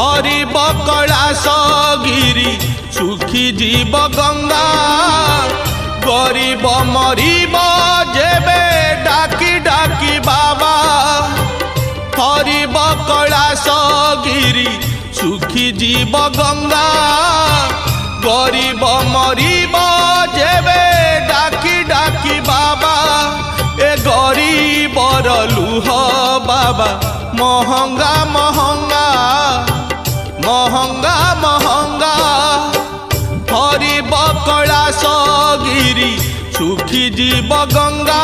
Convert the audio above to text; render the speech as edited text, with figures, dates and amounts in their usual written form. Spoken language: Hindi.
हरिब कैलाश गिरी सुखी जीव गंगा गरीब मरीब जेबे डाकी डाकी बाबा हरिब कैलाश गिरी सुखी जीव गंगा गरीब मरीब जेबे डाकी डाकी बाबा ए गरीबर लुह बाबा महंगा महंगा महंगा महंगा हरिब कैलाश गिरी सुखी जीव गंगा।